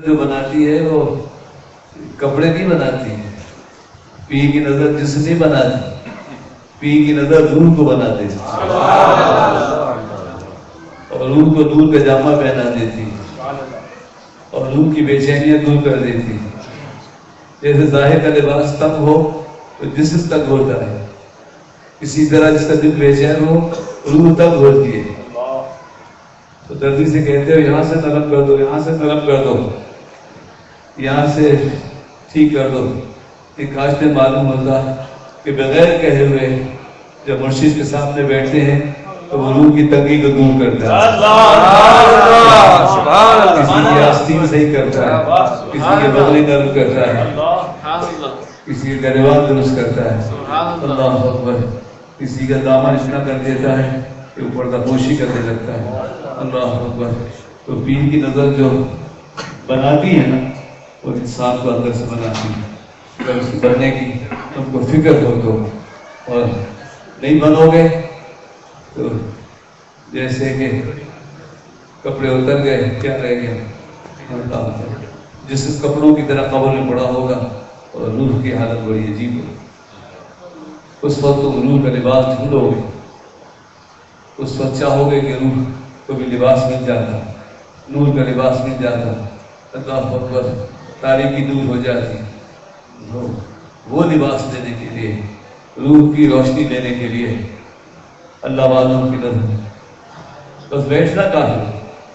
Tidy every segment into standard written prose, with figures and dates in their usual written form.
جو بناتی ہے وہ کپڑے نہیں بناتی ہے، پیر کی نظر جسم نہیں بناتی، پیر کی نظر روح کو بنا دیتی اور روح کو نور کا جامع پہنا دیتی اور روح کی بے چینیاں دور کر دیتی. جیسے ظاہر کا لباس تنگ ہو تو جسم تنگ ہوتا ہے، اسی طرح جس کا دل بے چین ہو روح تنگ ہوتی ہے. تو دردی سے کہتے ہو یہاں سے نرم کر دو، یہاں سے نرم کر دو، یہاں سے ٹھیک کر دو. کہ کاش میں معلوم ہوتا کہ بغیر کہے ہوئے جب مرشد کے سامنے بیٹھتے ہیں تو وہ روح کی تنگی کو دور کرتا ہے، کسی کی آستین صحیح کرتا ہے، کسی کے بغلی نرم کرتا ہے، کسی کا گریبان درست کرتا ہے. اللہ اکبر. کسی کا دامن اتنا کر دیتا ہے کہ وہ پردہ پوشی کرنے لگتا ہے. اللہ اکبر. تو پیر کی نظر جو بناتی ہے نا وہ انسان کو اندر سے بناتی ہے. اگر اس کو بننے کی تم کو فکر ہو تو، اور نہیں بنو گے تو جیسے کہ کپڑے اتر گئے کیا رہ گیا، جس کپڑوں کی طرح قبر میں پڑا ہوگا اور روح کی حالت بڑی عجیب ہوگی. اس وقت تم روح کا لباس ڈھونڈو گے، اس وقت چاہو گے کہ روح کو بھی لباس مل جاتا، نور کا لباس مل جاتا. اللہ اکبر. تاریکی دور ہو جاتی. وہ لباس دینے کے لیے، روح کی روشنی دینے کے لیے اللہ والوں کی نظر بس بیٹھنا کافی،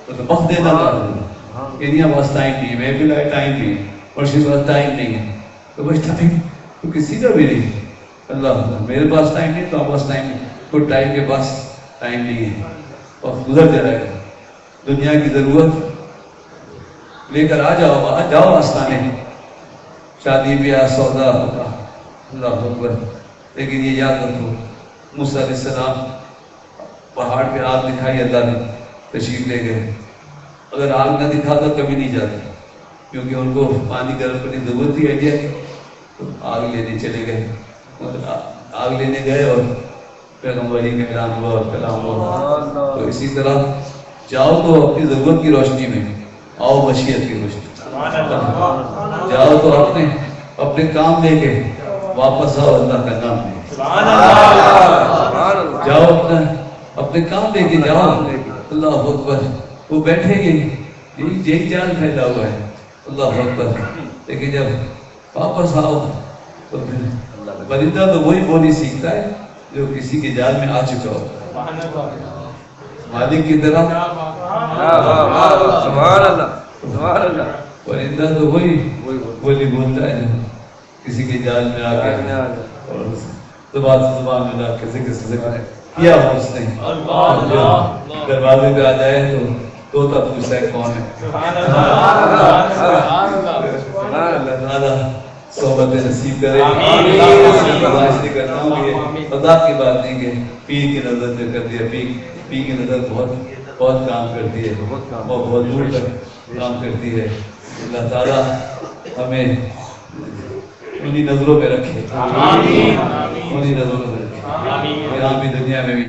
تو وقت دینا کافی. انہیں بس ٹائم نہیں ہے، میں بھی ٹائم نہیں ہے، اور شیخ بس ٹائم نہیں ہے، تو بس ٹائم تو کسی کا بھی نہیں. اللہ میرے پاس ٹائم نہیں تو آپ پاس ٹائم نہیں، کوئی ٹائم کے پاس ٹائم نہیں ہے، وقت گزر جائے گا. دنیا کی ضرورت لے کر آ جاؤ آستانے، شادی بیاہ سودا ہوگا. اللہ اکبر. لیکن یہ یاد رکھو موسیٰ علیہ السلام پہاڑ پہ آگ دکھائی، اللہ نے تشریف لے گئے. اگر آگ نہ دکھاتا کبھی نہیں جاتے، کیونکہ ان کو پانی گرم کرنے کی ضرورت ہی ہے. تو آگ لینے چلے گئے، آگ لینے گئے اور پیغمبری کا اعلان ہوا اور کلام ہوا. تو اسی طرح جاؤ تو اپنی ضرورت کی روشنی میں، آؤ مشیت کی روشنی. جاؤ تو اپنے کام لے کے واپس آؤ اللہ کا نام لے کے. جاؤ اپنے کام لے کے جاؤ. اللہ اکبر. وہ بیٹھیں گے یہی جان پھیلا ہوا ہے. اللہ اکبر. لیکن جب واپس آؤ تو پھر پرندہ تو وہی بولی سیکھتا ہے جو کسی کے جال میں آ چکا ہو. مالک کی طرح پرندہ تو وہی بولی بولتا ہے جو کسی کے جال میں آ کے اور زبان سے زبان میں لا کے ذکر کیا ہو اس نے. دروازے پہ آ جائے تو طوطا پوچھتا ہے کون ہے. اللہ تعالیٰ صحبت نصیب کرے. کرنا پتا کی بات نہیں کہ پیر کی نظر سے کر دیا. پیر کی نظر بہت کام کرتی ہے، بہت دور تک کام کرتی ہے. اللہ تعالیٰ ہمیں انہی نظروں میں رکھے، انہی نظروں میں رکھے، یہاں بھی دنیا میں بھی.